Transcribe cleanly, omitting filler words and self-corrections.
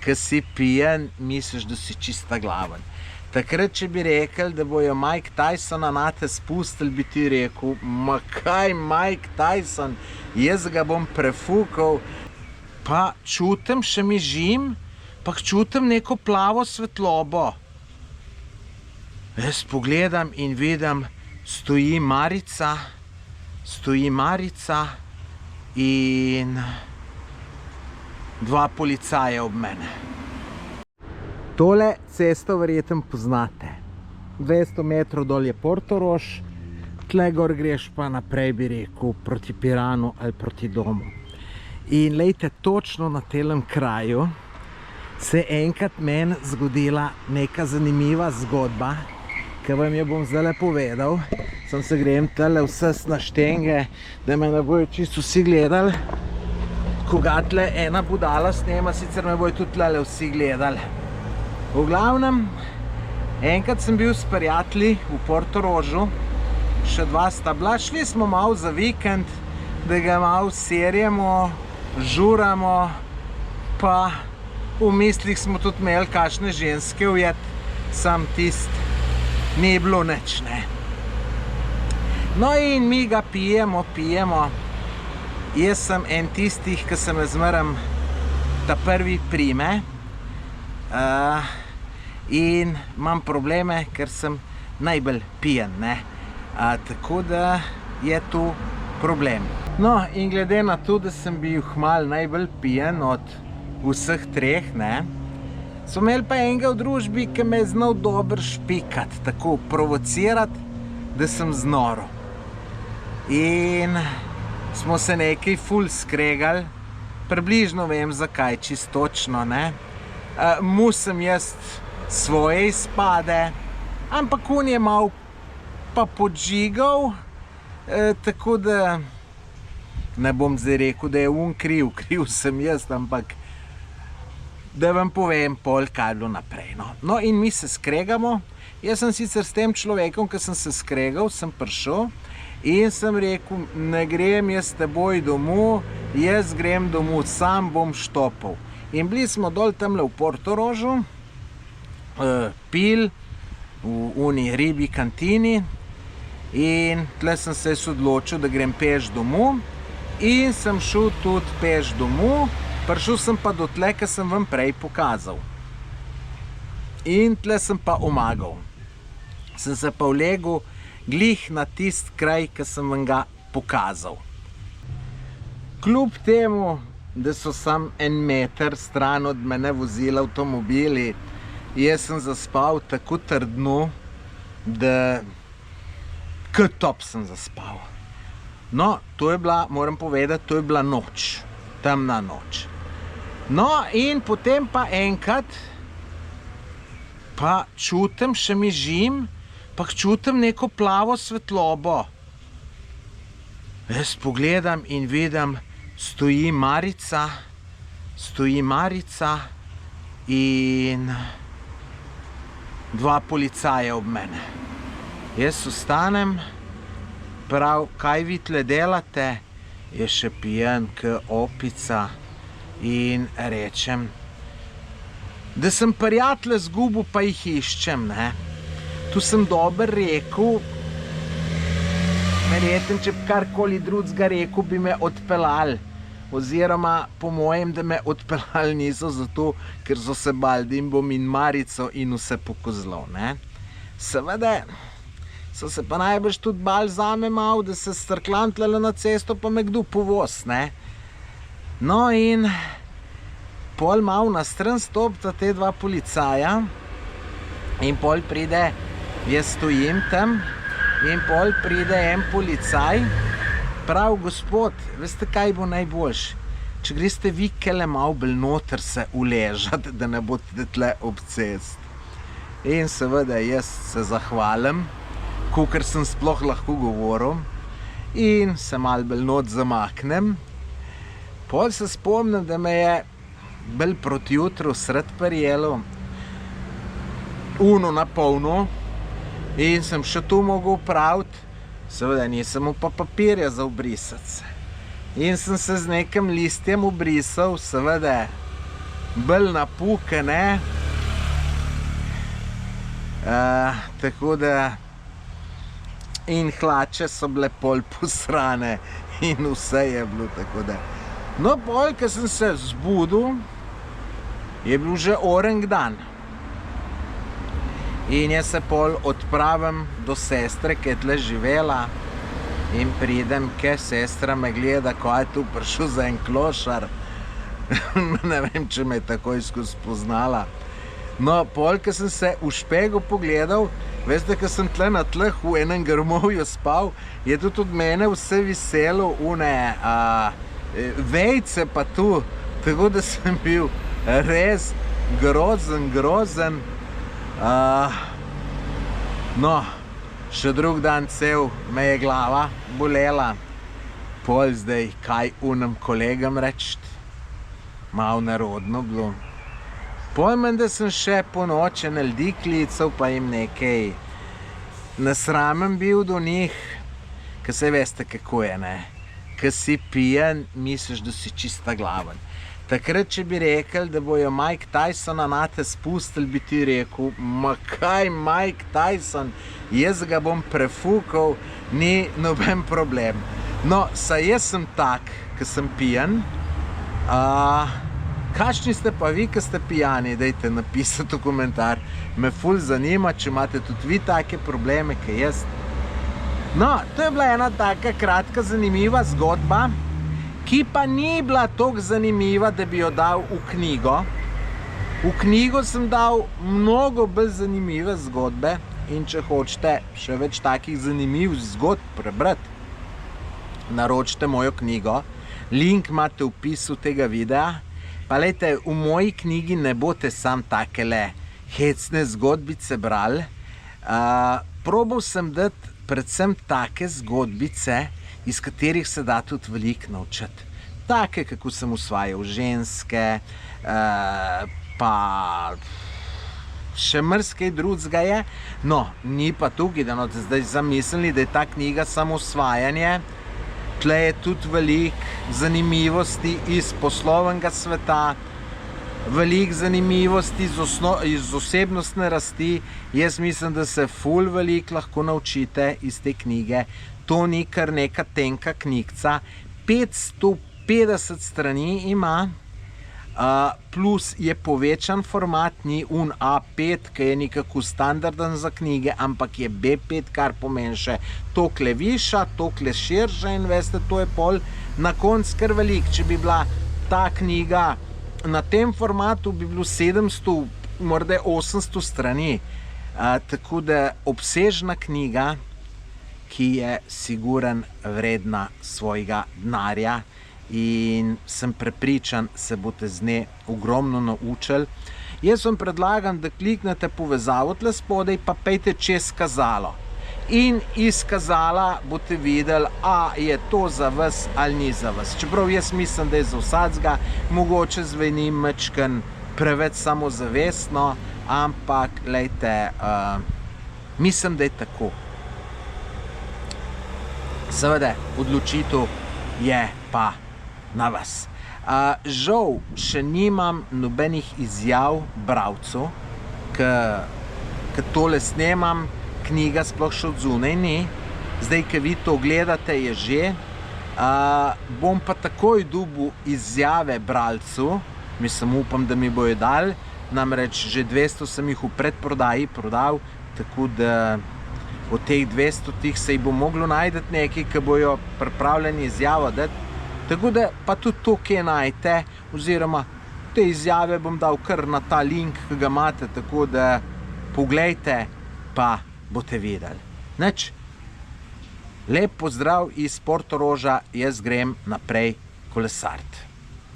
Ko si pijen, misliš, da si čista glaven. Takrat, če bi rekel, da bojo Mike Tysona nate spustili, bi ti rekel, ma kaj Mike Tyson, jaz ga bom prefukal. Pa čutim, še mi žim, pa čutim neko plavo svetlobo. Jaz pogledam in vidim, stoji Marica in 2 policaja ob mene. Tole cesto verjetno poznate. 200 metrov dol je Portorož, tle gor greš pa naprej, bi rekel, proti Piranu ali proti domu. In lejte, točno na telem kraju se je enkrat meni zgodila neka zanimiva zgodba, ki vam jo bom zdaj povedal. Sem se grem tale vse na štenge, da me ne bojo čisto vsi gledali. Koga tle ena budala snema, sicer me bojo tudi tle vsi gledali. V glavnem, enkrat sem bil s prijatelji v Portorožu, še 2 sta bila, šli smo malo za vikend, da ga malo serjemo, žuramo, pa v mislih smo tudi imeli kakšne ženske ujet, sam tist ni bilo nič, ne. No in mi ga pijemo. Jaz sem en tistih, ki se me zmeraj ta prvi prime in imam probleme, ker sem najbolj pijen, ne. Tako da je tu problem. No, in glede na to, da sem bil malo najbolj pijen od vseh 3, ne, so imeli pa enega v družbi, ki me je znal dobro špikati, tako provocirati, da sem znoril. In smo se nekaj ful skregali, približno vem zakaj, čisto točno, ne. Musem jaz svoje izpade, ampak on je malo pa podžigal, tako da ne bom zdaj rekel, da je on kriv sem jaz, ampak da vam povem pol, kaj je bilo naprej. No in mi se skregamo, jaz sem sicer s tem človekom, ki sem se skregal, sem prišel in sem rekel, ne grem jaz s teboj domov, jaz grem domov, sam bom štopal. In bili smo dol tamle v Portorožu, pil v uni ribi kantini in tle sem se odločil, da grem peš domov in sem šel tudi peš domov, prišel sem pa do tle, ki sem vam prej pokazal. In tle sem pa omagal. Sem se pa vlegel glih na tist kraj, ki sem vam ga pokazal. Kljub temu, da so sam 1 meter stran od mene vozili avtomobili, jaz sem zaspal tako trdno, da kot top sem zaspal. No, to je bila, moram povedati, to je bila noč, temna noč. No, in potem pa enkrat pa čutim, še mi žim, pa čutim neko plavo svetlobo. Jaz pogledam in vidim, stoji Marica in 2 policaja ob mene. Jaz ostanem, prav, kaj vi tle delate? Je še pijen k opica in rečem, da sem prijatelje zgubil, pa jih iščem, ne. Tu sem dober rekel, verjetno, če bi karkoli drugega rekel, bi me odpeljali. Oziroma, po mojem, da me odpeljali niso zato, ker so se bali, da jim bom in Marico in vse pokozlal, ne. Seveda, so se pa najbrž tudi bali zame malo, da se strklam tlele na cesto, pa me kdo povoz, ne. No in pol malo na stran stopita te 2 policaja in pol pride, jaz stojim tam in pol pride en policaj, prav, gospod, veste, kaj bo najboljše? Če greste vi kele malo bolj noter se uležati, da ne boste tle ob cest. In seveda jaz se zahvalim, kakor sem sploh lahko govoril, in se malo bolj not zamaknem. Pol se spomnim, da me je bolj proti jutru sred prijelo, uno na polno, in sem še to mogel praviti, seveda nisem pa papirja za obrisati se. In sem se z nekim listjem obrisal, seveda bolj napukane. Tako da in hlače so bile pol posrane in vse je bilo, tako da. No, pol, ko sem se zbudil, je bil že oreng dan. In jaz se pol odpravim do sestre, ki je tle živela, in pridem, ke sestra me gleda, ko je tu prišel za en klošar. Ne vem, če me je takoj spoznala. No, pol, ko sem se v špegu pogledal, veste, ko sem tle na tleh v enem grmovju spal, je tudi od mene vse viselo une vejce pa tu, tako da sem bil res grozen. No, še drug dan cel me je glava bolela, pol zdaj kaj unem kolegam reči, malo nerodno bilo. Pojmen, da sem še po noči na ljudi klical, pa jim nekaj nasramen bil do njih, ker se veste, kako je, ne. Ko si pijen, misliš, da si čista glaven. Takrat, če bi rekel, da bojo Mike Tysona nate spustili, bi ti rekel, ma kaj Mike Tyson, jaz ga bom prefukal, ni noben problem. No, saj jaz sem tak, ko sem pijen. Kakšni ste pa vi, ko ste pijani? Dajte napisati v komentar. Me ful zanima, če imate tudi vi take probleme, kot jaz. No, to je bila ena taka kratka, zanimiva zgodba, ki pa ni bila toliko zanimiva, da bi jo dal v knjigo. V knjigo sem dal mnogo bolj zanimive zgodbe in če hočete še več takih zanimivih zgodb prebrati, naročite mojo knjigo. Link imate v opisu tega videa. Pa lejte, v moji knjigi ne boste sam takele hecne zgodbice brali. Probal sem dati predvsem take zgodbice, iz katerih se da tudi veliko naučiti. Take, kako sem usvajal ženske, pa še marsikaj drugega je. No, ni pa tukaj, da boste zdaj zamislili, da je ta knjiga samo usvajanje. Tle je tudi veliko zanimivosti iz poslovnega sveta, veliko zanimivosti iz osebnostne rasti. Jaz mislim, da se ful veliko lahko naučite iz te knjige. To ni kar neka tenka knjigca. 550 strani ima, plus je povečan format, ni un A5, ki je nekako standarden za knjige, ampak je B5, kar pomeni še tokle viša, tokle širša in veste, to je pol na konc kar velik. Če bi bila ta knjiga na tem formatu, bi bilo 700, morda 800 strani. Tako da obsežna knjiga, ki je siguren vredna svojega denarja. In sem prepričan, se boste z nje ogromno naučili. Jaz vam predlagam, da kliknete povezavo tle spodaj, pa pejte čez kazalo. In iz kazala boste videli, a je to za vas ali ni za vas. Čeprav jaz mislim, da je za vsakega, mogoče zveni majčkeno preveč samozavestno, ampak lejte, mislim, da je tako. Seveda, odločitev je pa na vas. Žal še nimam nobenih izjav bralcev, ker tole snemam, knjiga sploh še od zunaj ni. Zdaj, ko vi to gledate, je že. Bom pa takoj dobil izjave bralcev, mislim, upam, da mi bojo dali, namreč že 200 sem jih v predprodaji prodal, tako da od teh 200 se jih bo moglo najti nekaj, ki bojo pripravljeni izjavo dati. Tako da pa tudi to, kje najte, oziroma te izjave bom dal kar na ta link, ki ga imate, tako da poglejte, pa boste videli. Nič, lep pozdrav iz Portoroža, jaz grem naprej kolesariti.